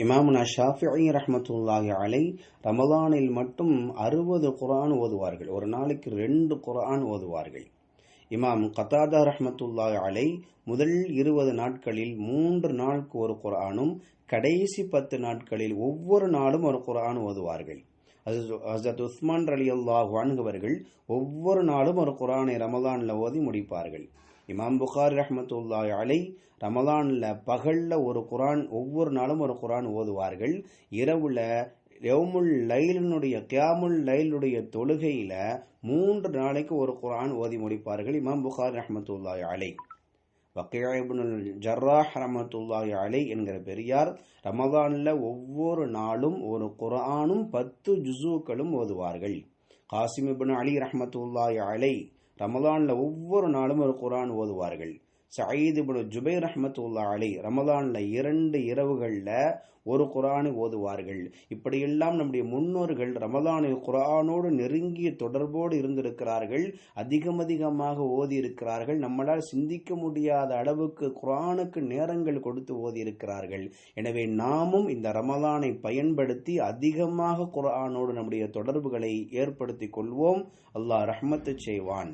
இமாமுனா ஷாஃபிஈ ரஹ்மத்துல்லாஹி அலை ரமலானில் மட்டும் 60 குர்ஆன் ஓதுவார்கள். ஒரு நாளைக்கு 2 குர்ஆன் ஓதுவார்கள். இமாம் கதாதா ரஹ்மத்துல்லாஹி அலை முதல் 20 நாட்களில் 3 நாளுக்கு ஒரு குர்ஆனும் கடைசி 10 நாட்களில் ஒவ்வொரு நாளும் ஒரு குர்ஆன் ஓதுவார்கள். ஹஸரத் உஸ்மான் ரலியல்லாஹு அன்ஹு அவர்கள் ஒவ்வொரு நாளும் ஒரு குர்ஆனை ரமலான்ல ஓதி முடிப்பார்கள். இமாம் புகாரி ரஹ்மத்துல்லாஹி அலை ரமலான்ல பகல்ல ஒரு குர்ஆன், ஒவ்வொரு நாளும் ஒரு குர்ஆன் ஓதுவார்கள். இரவுல யௌமுல் லைலினுடைய கியாமுல் லைலுடைய தொழுகையில 3 நாளைக்கு ஒரு குர்ஆன் ஓதி முடிப்பார்கள். இமாம் புகாரி ரஹ்மத்துல்லாஹி அலை. வக்கீஅ இப்னுல் ஜர்ராஹ் ரஹ்மத்துல்லாஹி அலை என்கிற பெரியார் ரமலான்ல ஒவ்வொரு நாளும் ஒரு குர்ஆனும் 10 ஜுஸூக்களும் ஓதுவார்கள். காசிம் இப்னு அலி ரஹ்மத்துல்லாஹி அலை ரமலான்ல ஒவ்வொரு நாளும் ஒரு குர்ஆன் ஓதுவார்கள். சயீத் இப்னு ஜுபைர் ரஹ்மத்துல்லாஹி அலை ரமலான்ல 2 இரவுகள்ல ஒரு குர்ஆனை ஓதுவார்கள். இப்படியெல்லாம் நம்முடைய முன்னோர்கள் ரமலானில் குர்ஆனோடு நெருங்கிய தொடர்போடு இருந்திருக்கிறார்கள். அதிகமாக ஓதி இருக்கிறார்கள். நம்மளால் சிந்திக்க முடியாத அளவுக்கு குர்ஆனுக்கு நேரங்கள் கொடுத்து ஓதி இருக்கிறார்கள். எனவே நாமும் இந்த ரமலானை பயன்படுத்தி அதிகமாக குர்ஆனோடு நம்முடைய தொடர்புகளை ஏற்படுத்திக் கொள்வோம். அல்லாஹ் ரஹ்மத்து செய்வான்.